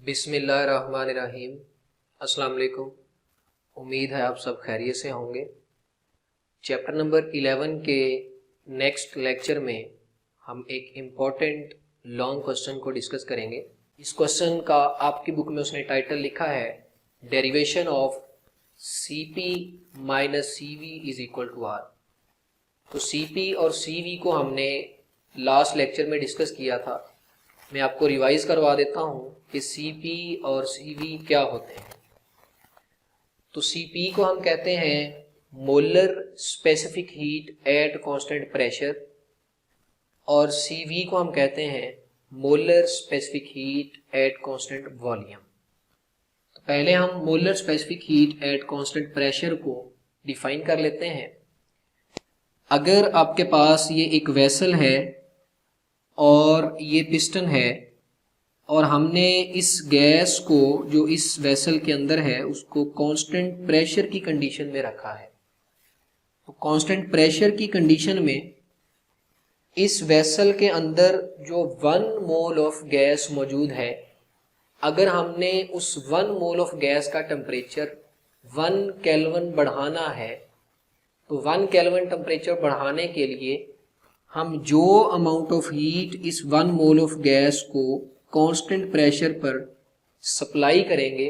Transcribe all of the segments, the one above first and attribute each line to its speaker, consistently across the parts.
Speaker 1: बिस्मिल्लाहिर्रहमानिर्रहीम। अस्सलाम वालेकुम। उम्मीद है आप सब खैरियत से होंगे। चैप्टर नंबर 11 के नेक्स्ट लेक्चर में हम एक इम्पॉर्टेंट लॉन्ग क्वेश्चन को डिस्कस करेंगे। इस क्वेश्चन का आपकी बुक में उसने टाइटल लिखा है derivation of CP minus CV is equal to R। तो CP और CV को हमने लास्ट लेक्चर में डिस्कस किया था। मैं आपको रिवाइज करवा देता हूँ कि CP और CV क्या होते हैं। तो CP को हम कहते हैं molar specific heat at constant pressure और CV को हम कहते हैं molar specific heat at constant volume. तो पहले हम molar specific heat at constant pressure को डिफाइन कर लेते हैं। अगर आपके पास ये एक वेसल है और ये पिस्टन है और हमने इस गैस को जो इस वेसल के अंदर है उसको कांस्टेंट प्रेशर की कंडीशन में रखा है। तो कांस्टेंट प्रेशर की कंडीशन में इस वेसल के अंदर जो 1 मोल ऑफ गैस मौजूद है, अगर हमने उस 1 मोल ऑफ गैस का टेम्परेचर 1 केल्विन बढ़ाना है तो 1 केल्विन टेम्परेचर बढ़ाने के लिए हम जो अमाउंट ऑफ हीट इस 1 मोल ऑफ गैस को कांस्टेंट प्रेशर पर सप्लाई करेंगे,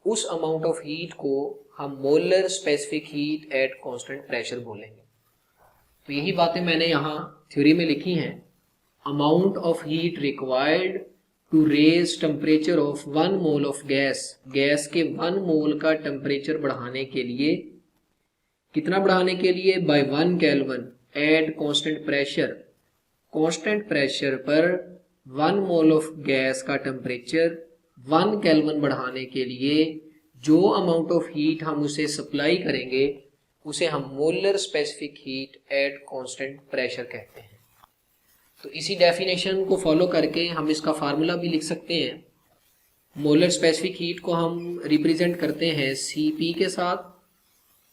Speaker 1: उस अमाउंट ऑफ हीट को हम molar specific heat at constant pressure बोलेंगे। तो यही बातें मैंने यहाँ थ्योरी में लिखी हैं। Amount of heat required to raise temperature of 1 mole of gas, gas के 1 मोल का टेम्परेचर बढ़ाने के लिए, कितना बढ़ाने के लिए, by 1 kelvin at constant pressure. Constant pressure पर 1 मोल ऑफ गैस का टेम्परेचर 1 केल्विन बढ़ाने के लिए जो अमाउंट ऑफ हीट हम उसे सप्लाई करेंगे उसे हम molar specific heat at constant pressure कहते हैं। तो इसी डेफिनेशन को फॉलो करके हम इसका फार्मूला भी लिख सकते हैं। मोलर स्पेसिफिक हीट को हम रिप्रेजेंट करते हैं CP के साथ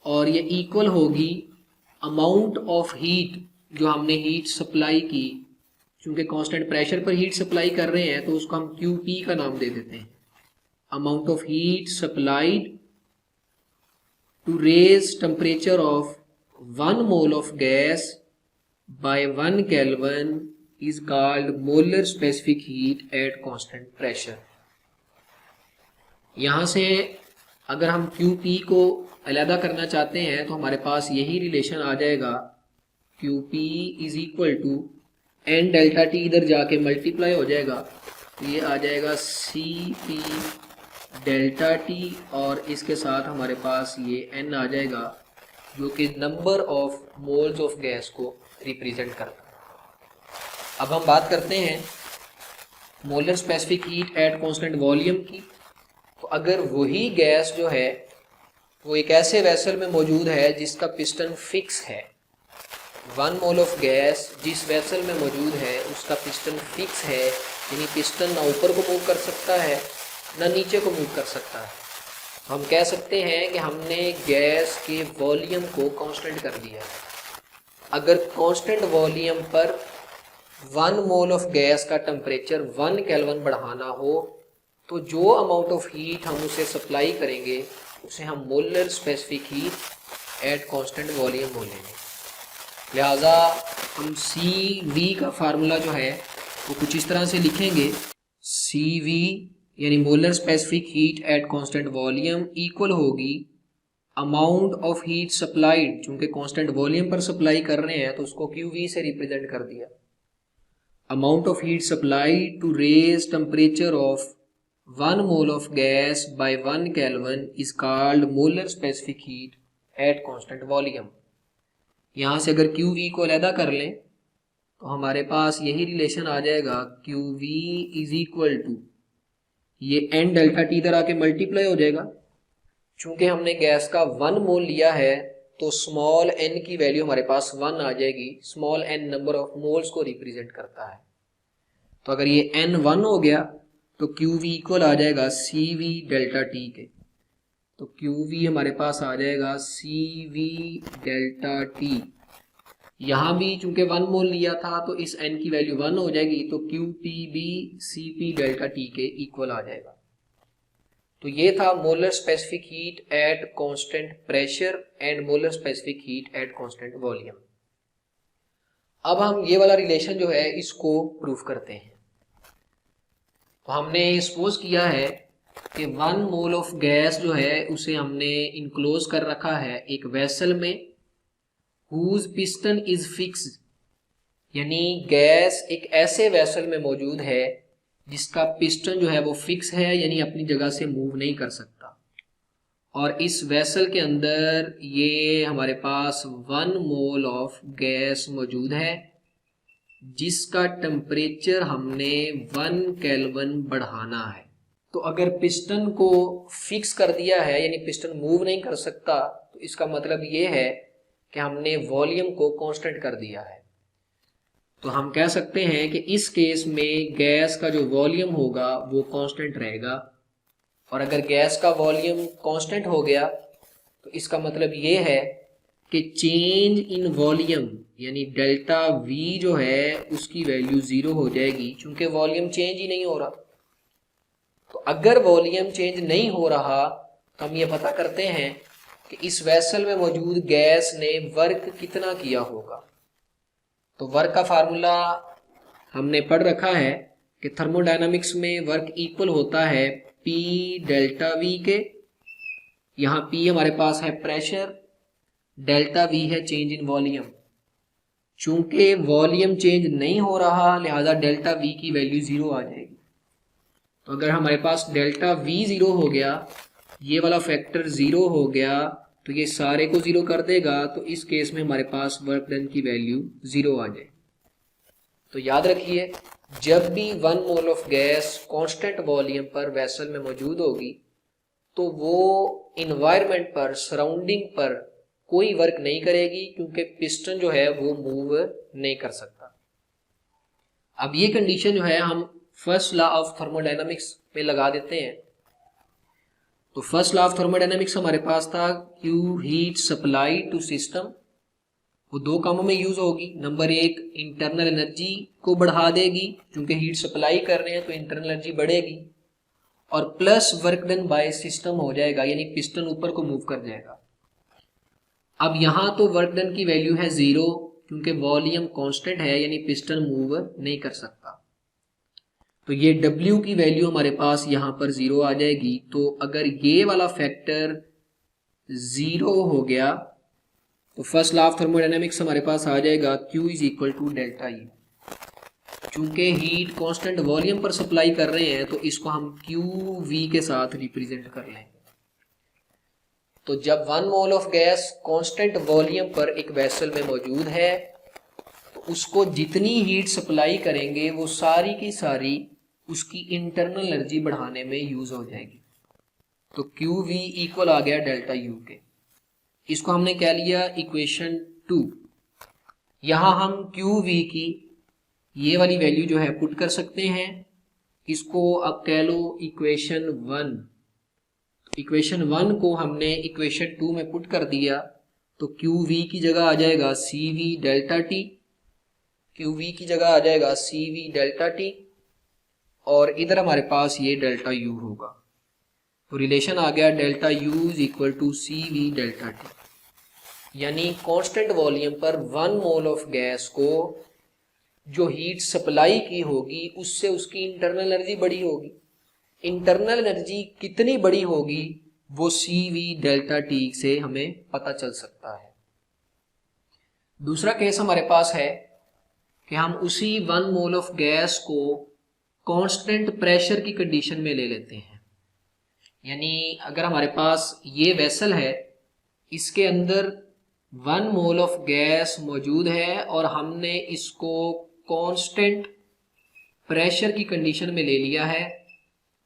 Speaker 1: और ये इक्वल होगी अमाउंट ऑफ हीट जो हमने हीट सप्लाई की। चूंकि कांस्टेंट प्रेशर पर हीट सप्लाई कर रहे हैं तो उसको हम QP का नाम दे देते हैं। Amount of heat supplied to raise temperature of 1 mole of gas by 1 kelvin is called molar specific heat at constant pressure. यहां से अगर हम QP को अलहदा करना चाहते हैं तो हमारे पास यही रिलेशन आ जाएगा, QP is equal to N delta T इधर जाके मल्टीप्लाई हो जाएगा तो ये आ जाएगा CP डेल्टा T और इसके साथ हमारे पास ये N आ जाएगा जो कि number of moles of gas को रिप्रेजेंट करता है। अब हम बात करते हैं molar specific heat at constant volume की। तो अगर वही गैस जो है वो एक ऐसे वेसल में मौजूद है जिसका पिस्टन फिक्स है, 1 मोल ऑफ गैस जिस वेसल में मौजूद है उसका पिस्टन फिक्स है, यानी पिस्टन ना ऊपर को मूव कर सकता है ना नीचे को मूव कर सकता है, तो हम कह सकते हैं कि हमने गैस के वॉल्यूम को कांस्टेंट कर दिया है। अगर कांस्टेंट वॉल्यूम पर 1 मोल ऑफ गैस का टेम्परेचर 1 केल्विन बढ़ाना हो तो जो अमाउंट ऑफ हीट हम उसे सप्लाई करेंगे उसे हम molar specific heat at constant volume बोलेंगे। लिहाजा हम CV का फार्मूला जो है वो कुछ इस तरह से लिखेंगे, CV यानी molar specific heat at constant volume equal होगी अमाउंट ऑफ हीट सप्लाइड, चूंकि कांस्टेंट वॉल्यूम पर सप्लाई कर रहे हैं तो उसको QV से रिप्रेजेंट कर दिया। Amount of heat supplied to raise temperature of 1 mole of gas by 1 kelvin is called molar specific heat at constant volume. यहाँ से अगर QV को अलहदा कर लें तो हमारे पास यही रिलेशन आ जाएगा, QV इज इक्वल टू ये N डेल्टा T इधर आके मल्टीप्लाई हो जाएगा। चूंकि हमने गैस का 1 मोल लिया है तो स्मॉल n की वैल्यू हमारे पास 1 आ जाएगी। Small n number of moles को रिप्रेजेंट करता है। तो अगर ये n 1 हो गया तो QV इक्वल आ जाएगा CV डेल्टा T के। तो QV हमारे पास आ जाएगा CV डेल्टा T। यहाँ भी चूंकि 1 मोल लिया था तो इस n की वैल्यू 1 हो जाएगी तो QP भी CP डेल्टा T के इक्वल आ जाएगा। तो ये था molar specific heat at constant pressure and molar specific heat at constant volume. अब हम ये वाला रिलेशन जो है इसको प्रूफ करते हैं। तो हमने सपोज किया है कि 1 मोल ऑफ गैस जो है उसे हमने इनक्लोज कर रखा है एक वेसल में हुज पिस्टन इज फिक्स, यानी गैस एक ऐसे वेसल में मौजूद है जिसका पिस्टन जो है वो फिक्स है, यानी अपनी जगह से मूव नहीं कर सकता। और इस वेसल के अंदर ये हमारे पास 1 मोल ऑफ गैस मौजूद है जिसका टेम्परेचर हमने 1 केल्विन बढ़ाना है। तो अगर पिस्टन को फिक्स कर दिया है यानी पिस्टन मूव नहीं कर सकता, तो इसका मतलब ये है कि हमने वॉल्यूम को कांस्टेंट कर दिया है। तो हम कह सकते हैं कि इस केस में गैस का जो वॉल्यूम होगा वो कांस्टेंट रहेगा। और अगर गैस का वॉल्यूम कांस्टेंट हो गया तो इसका मतलब ये है कि चेंज इन वॉल्यूम यानी डेल्टा वी जो है उसकी वैल्यू 0 हो जाएगी, क्योंकि वॉल्यूम चेंज ही नहीं हो रहा। तो अगर वॉल्यूम चेंज नहीं हो रहा तो हम ये पता करते हैं कि इस वेसल में मौजूद गैस ने वर्क कितना किया होगा। तो वर्क का फार्मूला हमने पढ़ रखा है कि थर्मोडायनामिक्स में वर्क इक्वल होता है P डेल्टा V के। यहाँ P हमारे पास है प्रेशर, डेल्टा V है चेंज इन वॉल्यूम। चूंकि वॉल्यूम चेंज नहीं हो रहा लिहाजा डेल्टा V की वैल्यू 0 आ जाएगी। तो अगर हमारे पास डेल्टा V 0 हो गया, ये वाला फैक्टर 0 हो गया, तो ये सारे को 0 कर देगा। तो इस केस में हमारे पास वर्क डन की वैल्यू 0 आ जाए। तो याद रखिए, जब भी 1 mole of gas constant volume पर वेसल में मौजूद होगी तो वो इन्वायरमेंट पर, सराउंडिंग पर कोई वर्क नहीं करेगी, क्योंकि पिस्टन जो है वो मूव नहीं कर सकता। अब ये कंडीशन जो है हम फर्स्ट लॉ ऑफ थर्मोडायनामिक्स में लगा देते हैं। तो फर्स्ट लॉ ऑफ थर्मोडायनामिक्स हमारे पास था Q heat supply to system, वो 2 कामों में यूज होगी। नंबर 1 इंटरनल एनर्जी को बढ़ा देगी, क्योंकि हीट सप्लाई कर रहे हैं तो इंटरनल एनर्जी बढ़ेगी, और plus work done by system हो जाएगा, यानी पिस्टन ऊपर को मूव कर जाएगा। अब यहां तो वर्क डन की वैल्यू है 0, क्योंकि वॉल्यूम कांस्टेंट है यानी पिस्टन मूव नहीं कर सकता। तो ये W की वैल्यू हमारे पास यहाँ पर 0 आ जाएगी। तो अगर ये वाला फैक्टर 0 हो गया तो फर्स्ट लॉ ऑफ थर्मोडायनामिक्स हमारे पास आ जाएगा Q is equal to delta E. चूंकि हीट कांस्टेंट वॉल्यूम पर सप्लाई कर रहे हैं तो इसको हम QV के साथ रिप्रेजेंट कर लेंगे। तो जब 1 mole of gas constant volume पर एक वेसल में मौजूद है तो उसको जितनी हीट सप्लाई करेंगे वो सारी की सारी उसकी इंटरनल एनर्जी बढ़ाने में यूज हो जाएगी। तो QV इक्वल आ गया डेल्टा U के। इसको हमने क्या लिया, इक्वेशन 2। यहां हम QV की ये वाली वैल्यू जो है पुट कर सकते हैं। इसको अब कह लो इक्वेशन 1। इक्वेशन 1 को हमने इक्वेशन 2 में पुट कर दिया तो QV की जगह आ जाएगा CV डेल्टा T। QV की जगह आ जाएगा CV डेल्टा T, और इधर हमारे पास ये डेल्टा U होगा। तो रिलेशन आ गया delta U is equal to CV delta T, यानी कांस्टेंट वॉल्यूम पर 1 मोल ऑफ गैस को जो हीट सप्लाई की होगी उससे उसकी इंटरनल एनर्जी बड़ी होगी। इंटरनल एनर्जी कितनी बड़ी होगी वो CV डेल्टा T से हमें पता चल सकता है। दूसरा केस हमारे पास है कि हम उसी 1 मोल ऑफ गैस को कांस्टेंट प्रेशर की कंडीशन में ले लेते हैं। यानी अगर हमारे पास ये वेसल है, इसके अंदर 1 मोल ऑफ गैस मौजूद है और हमने इसको कांस्टेंट प्रेशर की कंडीशन में ले लिया है,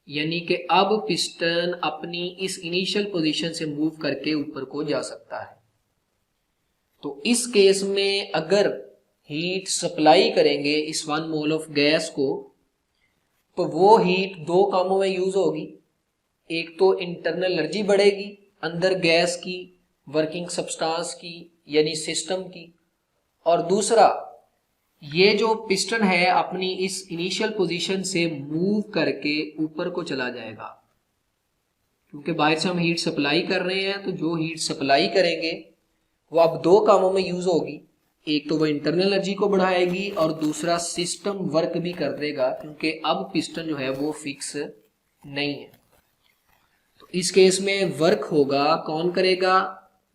Speaker 1: यानी कि अब पिस्टन अपनी इस इनिशियल पोजीशन से मूव करके ऊपर को जा सकता है। तो इस केस में अगर हीट सप्लाई करेंगे इस 1 मोल ऑफ गैस को तो वो हीट 2 कामों में यूज होगी। एक तो इंटरनल एनर्जी बढ़ेगी अंदर गैस की, वर्किंग सब्सटेंस की यानी सिस्टम की, और दूसरा ये जो पिस्टन है अपनी इस इनिशियल पोजीशन से मूव करके ऊपर को चला जाएगा। क्योंकि बाहर से हम हीट सप्लाई कर रहे हैं, तो जो हीट सप्लाई करेंगे वो अब दो कामों में यूज होगी। एक तो वो इंटरनल एनर्जी को बढ़ाएगी और दूसरा सिस्टम वर्क भी कर देगा, क्योंकि अब पिस्टन जो है वो फिक्स नहीं है। तो इस केस में वर्क होगा, कौन करेगा?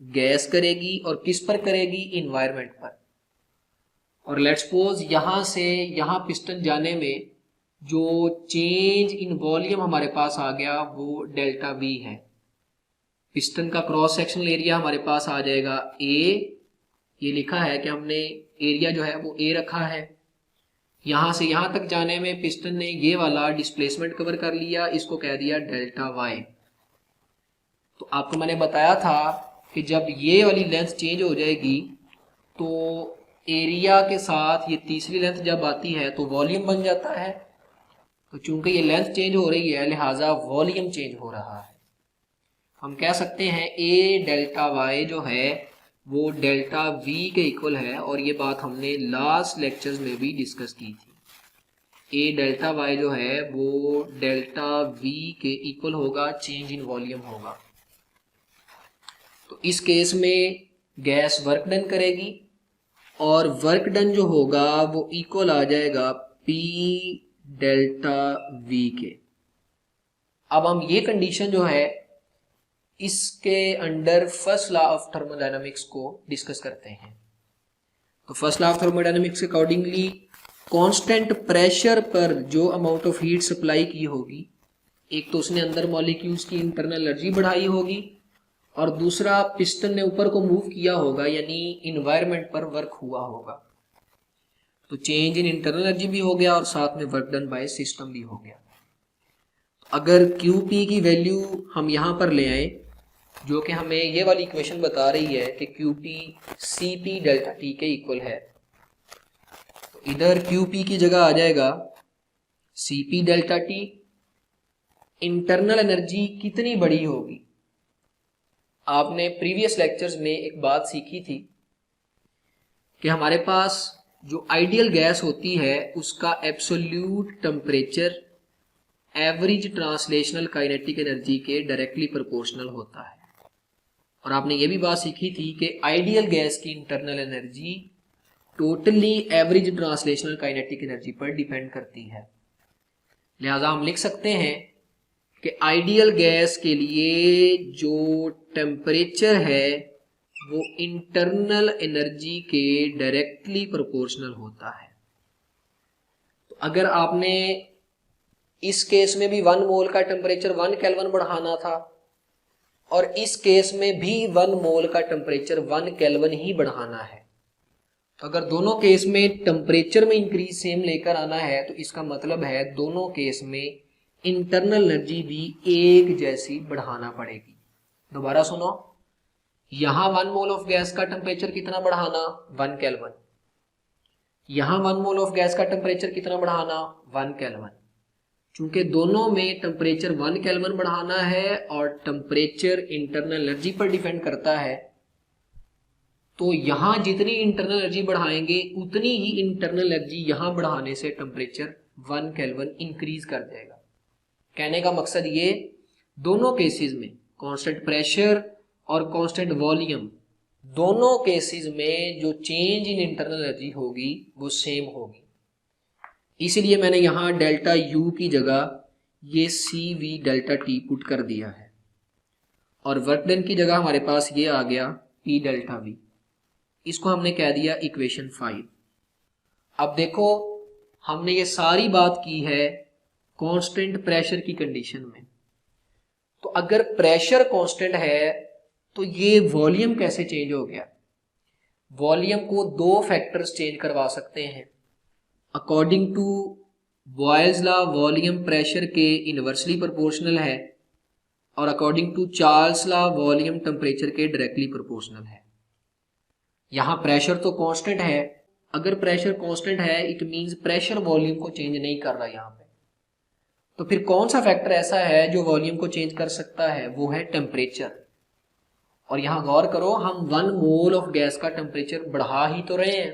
Speaker 1: गैस करेगी। और किस पर करेगी? इन्वायरमेंट पर। और लेट्स सपोज यहां से यहां पिस्टन जाने में जो चेंज इन वॉल्यूम हमारे पास आ गया वो डेल्टा वी है। पिस्टन का क्रॉस सेक्शनल एरिया हमारे पास आ जाएगा ए, ये लिखा है कि हमने एरिया जो है वो ए रखा है। यहां से यहां तक जाने में पिस्टन ने ये वाला डिस्प्लेसमेंट कवर कर लिया, इसको कह दिया डेल्टा वाई। तो आपको मैंने बताया था कि जब ये वाली लेंथ चेंज हो जाएगी तो एरिया के साथ ये तीसरी लेंथ जब आती है तो वॉल्यूम बन जाता है। तो चूंकि ये लेंथ चेंज हो रही है लिहाजा वॉल्यूम चेंज हो रहा है। हम कह सकते हैं ए डेल्टा वाई जो है वो डेल्टा वी के इक्वल है, और ये बात हमने लास्ट लेक्चर्स में भी डिस्कस की थी। ए डेल्टा वाई जो है वो डेल्टा वी के इक्वल होगा, चेंज इन वॉल्यूम होगा। तो इस केस में गैस वर्क डन करेगी और वर्क डन जो होगा वो इक्वल आ जाएगा पी डेल्टा वी के। अब हम ये कंडीशन जो है इसके under first law of thermodynamics को डिस्कस करते हैं। तो फर्स्ट लॉ ऑफ थर्मोडायनामिक्स के अकॉर्डिंगली कांस्टेंट प्रेशर पर जो अमाउंट ऑफ हीट सप्लाई की होगी, एक तो उसने अंदर मॉलिक्यूल्स की इंटरनल एनर्जी बढ़ाई होगी और दूसरा पिस्टन ने ऊपर को मूव किया होगा, यानी इन्वायरमेंट पर वर्क हुआ होगा। तो चेंज इन इंटरनल एनर्जी भी हो गया और साथ में वर्क डन बाय सिस्टम भी हो गया। अगर QP की वैल्यू हम यहां पर ले आए, जो कि हमें ये वाली इक्वेशन बता रही है कि QP CP डेल्टा T के इक्वल है, तो इधर QP की जगह आ जाएगा CP delta T। Internal energy कितनी बड़ी होगी? आपने प्रीवियस लेक्चर्स में एक बात सीखी थी कि हमारे पास जो आइडियल गैस होती है उसका absolute temperature average translational kinetic energy के डायरेक्टली प्रोपोर्शनल होता है। और आपने ये भी बात सीखी थी कि आइडियल गैस की internal energy totally average translational kinetic energy पर डिपेंड करती है। लिहाजा हम लिख सकते हैं कि आइडियल गैस के लिए जो टेम्परेचर है वो इंटरनल एनर्जी के डायरेक्टली प्रोपोर्शनल होता है। तो अगर आपने इस केस में भी 1 मोल का टेम्परेचर 1 केल्विन बढ़ाना था और इस केस में भी 1 मोल का टेम्परेचर 1 केल्विन ही बढ़ाना है, तो अगर दोनों केस में टेम्परेचर में इंक्रीज सेम लेकर आना है तो इसका मतलब है दोनों केस में इंटरनल एनर्जी भी एक जैसी बढ़ाना पड़ेगी। दोबारा सुनो, यहां 1 मोल ऑफ गैस का टेम्परेचर कितना बढ़ाना? 1 केल्विन। यहां 1 मोल ऑफ गैस का टेम्परेचर कितना बढ़ाना? 1 केल्विन। चूंकि दोनों में टेम्परेचर 1 केल्विन बढ़ाना है और टेम्परेचर इंटरनल एनर्जी पर डिपेंड करता है, तो यहां जितनी इंटरनल एनर्जी बढ़ाएंगे उतनी ही इंटरनल एनर्जी यहां बढ़ाने से टेम्परेचर 1 केल्विन इंक्रीज कर जाएगा। कहने का मकसद ये, दोनों केसेस में कांस्टेंट प्रेशर और कांस्टेंट वॉल्यूम, दोनों केसेस में जो चेंज इन इंटरनल एनर्जी होगी वो सेम होगी। इसीलिए मैंने यहां डेल्टा U की जगह ये CV डेल्टा T पुट कर दिया है और वर्क डन की जगह हमारे पास ये आ गया P डेल्टा V। इसको हमने कह दिया इक्वेशन 5। अब देखो, हमने ये सारी बात की है कांस्टेंट प्रेशर की कंडीशन में। तो अगर प्रेशर कांस्टेंट है तो ये वॉल्यूम कैसे चेंज हो गया? वॉल्यूम को 2 फैक्टर्स चेंज करवा सकते हैं। According to Boyle's law volume pressure के इनवर्सली प्रोपोर्शनल है और according to Charles law volume temperature के डायरेक्टली प्रोपोर्शनल है। यहां प्रेशर तो कांस्टेंट है, अगर प्रेशर कांस्टेंट है इट मींस प्रेशर वॉल्यूम को चेंज नहीं कर रहा यहां पे। तो फिर कौन सा फैक्टर ऐसा है जो वॉल्यूम को चेंज कर सकता है? वो है टेम्परेचर। और यहां गौर करो, हम 1 मोल ऑफ गैस का टेम्परेचर बढ़ा ही तो रहे हैं,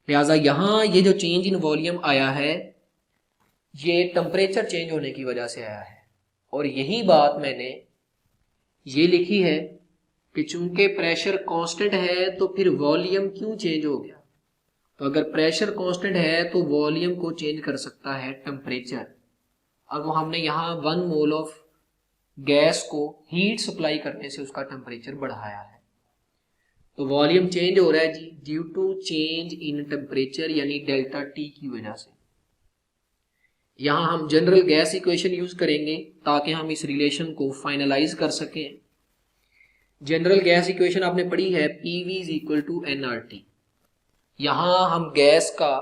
Speaker 1: लिहाजा यहां ये जो चेंज इन वॉल्यूम आया है ये टेम्परेचर चेंज होने की वजह से आया है। और यही बात मैंने ये लिखी है कि चूंकि प्रेशर कांस्टेंट है तो फिर वॉल्यूम क्यों चेंज हो गया। तो अगर प्रेशर कांस्टेंट है तो वॉल्यूम को चेंज कर सकता है टेम्परेचर। और वो हमने यहाँ 1 मोल ऑफ गैस को हीट सप्लाई करने से उसका टेम्परेचर बढ़ाया है। तो वॉल्यूम चेंज हो रहा है जी due to change in temperature यानी डेल्टा टी की वजह से। यहाँ हम जनरल गैस इक्वेशन यूज करेंगे ताकि हम इस रिलेशन को फाइनलाइज कर सकें। जनरल गैस इक्वेशन आपने पढ़ी है PV is equal to nRT। यहाँ हम गैस का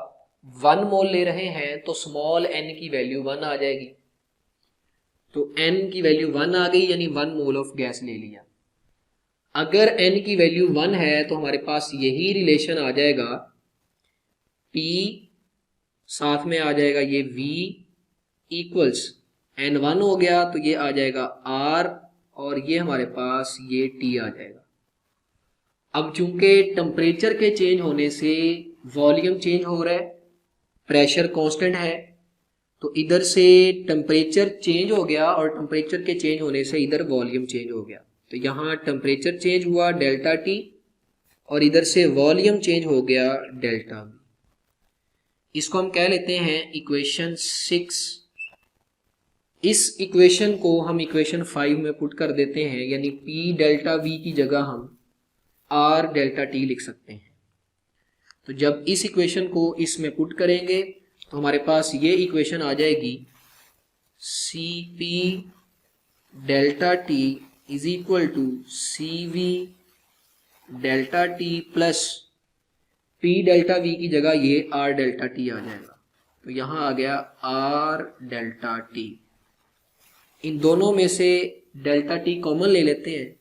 Speaker 1: 1 मोल ले रहे हैं तो स्मॉल n की वैल्यू 1 आ जाएगी। तो n की वैल्यू 1 आ गई यानी 1 मोल ऑफ गैस ले लिया। अगर n की वैल्यू 1 है तो हमारे पास यही रिलेशन आ जाएगा, P साथ में आ जाएगा ये V इक्वल्स N1 हो गया तो ये आ जाएगा R और ये हमारे पास ये T आ जाएगा। अब चूंकि टेम्परेचर के चेंज होने से वॉल्यूम चेंज हो रहा है, प्रेशर कांस्टेंट है, तो इधर से टेम्परेचर चेंज हो गया और टेम्परेचर के चेंज होने से इधर वॉल्यूम चेंज हो गया। तो यहाँ टेम्परेचर चेंज हुआ डेल्टा टी और इधर से वॉल्यूम चेंज हो गया डेल्टा वी। इसको हम कह लेते हैं इक्वेशन 6। इस इक्वेशन को हम इक्वेशन 5 में पुट कर देते हैं यानी P डेल्टा V की जगह हम R डेल्टा T लिख सकते हैं। तो जब इस इक्वेशन को इसमें पुट करेंगे तो हमारे पास ये इक्वेशन आ जाएगी CP delta T is equal to CV delta T plus P delta V की जगह ये R डेल्टा T आ जाएगा। तो यहाँ आ गया R डेल्टा T। इन दोनों में से डेल्टा T कॉमन ले लेते हैं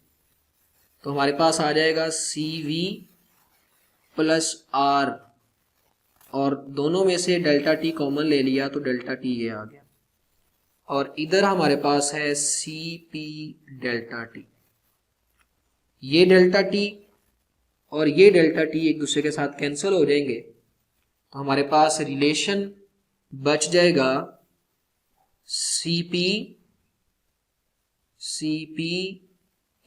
Speaker 1: तो हमारे पास आ जाएगा CV प्लस R और दोनों में से डेल्टा T कॉमन ले लिया तो डेल्टा T ये आ गया और इधर हमारे पास है CP डेल्टा T। ये डेल्टा T और ये डेल्टा T एक दूसरे के साथ कैंसिल हो जाएंगे तो हमारे पास रिलेशन बच जाएगा CP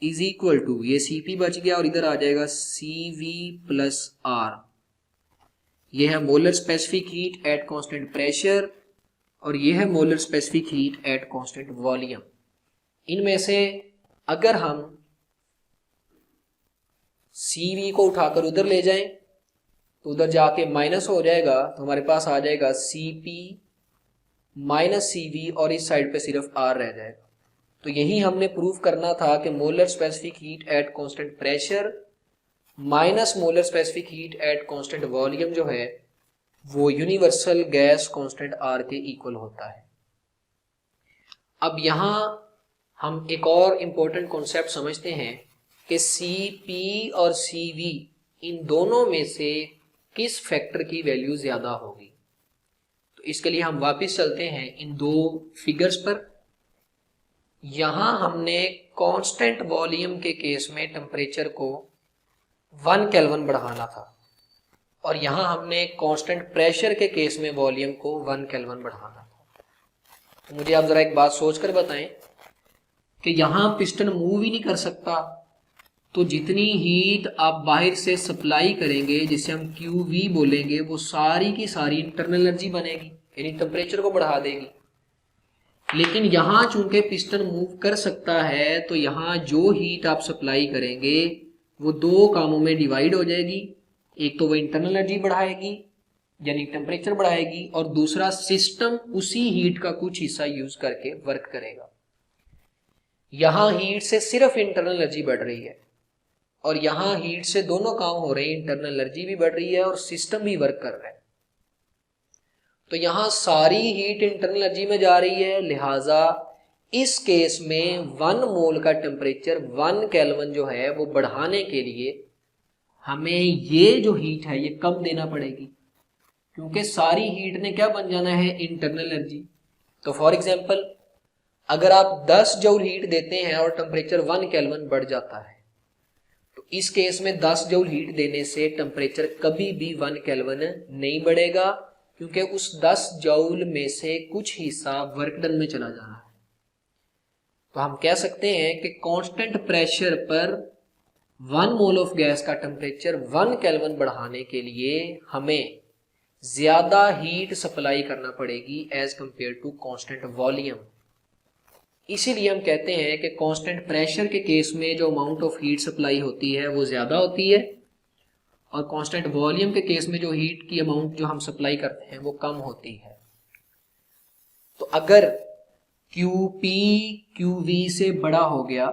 Speaker 1: इज इक्वल टू ये CP बच गया और इधर आ जाएगा CV प्लस R। ये है molar specific heat at constant pressure और ये है molar specific heat at constant volume. इनमें से अगर हम CV को उठाकर उधर ले जाएं तो उधर जाके माइनस हो जाएगा तो हमारे पास आ जाएगा CP माइनस CV और इस साइड पे सिर्फ R रह जाएगा। तो यही हमने प्रूव करना था कि molar specific heat at constant pressure minus molar specific heat at constant volume जो है वो यूनिवर्सल गैस कांस्टेंट R के इक्वल होता है। अब यहाँ हम एक और इम्पोर्टेंट कॉन्सेप्ट समझते हैं कि CP और CV इन दोनों में से किस फैक्टर की वैल्यू ज्यादा होगी। तो इसके लिए हम वापस चलते हैं इन दो फिगर्स पर। यहां हमने कांस्टेंट वॉल्यूम के केस में टेम्परेचर को 1 केल्विन बढ़ाना था और यहां हमने कांस्टेंट प्रेशर के केस में वॉल्यूम को 1 केल्विन बढ़ाना था। तो मुझे आप जरा एक बात सोचकर बताएं कि यहां पिस्टन मूव ही नहीं कर सकता तो जितनी हीट आप बाहर से सप्लाई करेंगे जिसे हम QV बोलेंगे वो सारी की सारी इंटरनल एनर्जी बनेगी यानी टेम्परेचर को बढ़ा देगी। लेकिन यहाँ चूंकि पिस्टन मूव कर सकता है तो यहाँ जो हीट आप सप्लाई करेंगे वो दो कामों में डिवाइड हो जाएगी। एक तो वो इंटरनल एनर्जी बढ़ाएगी यानी टेम्परेचर बढ़ाएगी और दूसरा सिस्टम उसी हीट का कुछ हिस्सा यूज करके वर्क करेगा। यहाँ हीट से सिर्फ इंटरनल एनर्जी बढ़ रही है और यहाँ हीट से दोनों काम हो रहे हैं, इंटरनल एनर्जी भी बढ़ रही है और सिस्टम भी वर्क कर रहा है। तो यहाँ सारी हीट इंटरनल एनर्जी में जा रही है, लिहाजा इस केस में 1 मोल का टेम्परेचर 1 केल्विन जो है वो बढ़ाने के लिए हमें ये जो हीट है ये कम देना पड़ेगी क्योंकि सारी हीट ने क्या बन जाना है, इंटरनल एनर्जी। तो फॉर एग्जांपल अगर आप 10 जूल हीट देते हैं और टेम्परेचर 1 केल्विन बढ़ जाता है तो इस केस में 10 जूल हीट देने से टेम्परेचर कभी भी 1 केल्विन नहीं बढ़ेगा क्योंकि उस 10 जूल में से कुछ हिस्सा वर्क डन में चला जा रहा है। तो हम कह सकते हैं कि कांस्टेंट प्रेशर पर 1 मोल ऑफ गैस का टेम्परेचर 1 केल्विन बढ़ाने के लिए हमें ज्यादा हीट सप्लाई करना पड़ेगी as compare to constant volume. इसीलिए हम कहते हैं कि कांस्टेंट प्रेशर के केस में जो अमाउंट ऑफ हीट सप्लाई होती है वो ज़्यादा होती है और कांस्टेंट वॉल्यूम के केस में जो हीट की अमाउंट जो हम सप्लाई करते हैं वो कम होती है। तो अगर QP QV से बड़ा हो गया,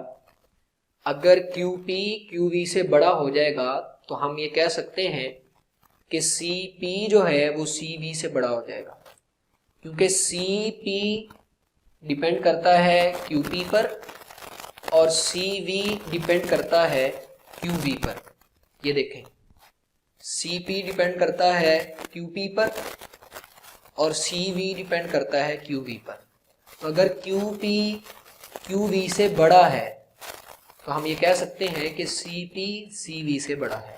Speaker 1: अगर QP QV से बड़ा हो जाएगा तो हम ये कह सकते हैं कि CP जो है वो CV से बड़ा हो जाएगा, क्योंकि CP डिपेंड करता है QP पर और CV डिपेंड करता है QV पर। ये देखें, CP डिपेंड करता है QP पर और CV डिपेंड करता है QV पर। तो अगर QP QV से बड़ा है तो हम ये कह सकते हैं कि CP CV से बड़ा है।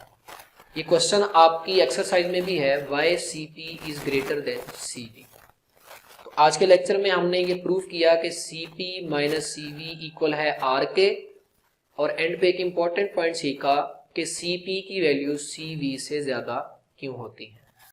Speaker 1: ये क्वेश्चन आपकी एक्सरसाइज में भी है, why CP is greater than CV। तो आज के लेक्चर में हमने ये प्रूफ किया कि CP माइनस CV इक्वल है RK और एंड पे एक इम्पॉर्टेंट पॉइंट सीखा कि CP की वैल्यू CV से ज़्यादा क्यों होती है।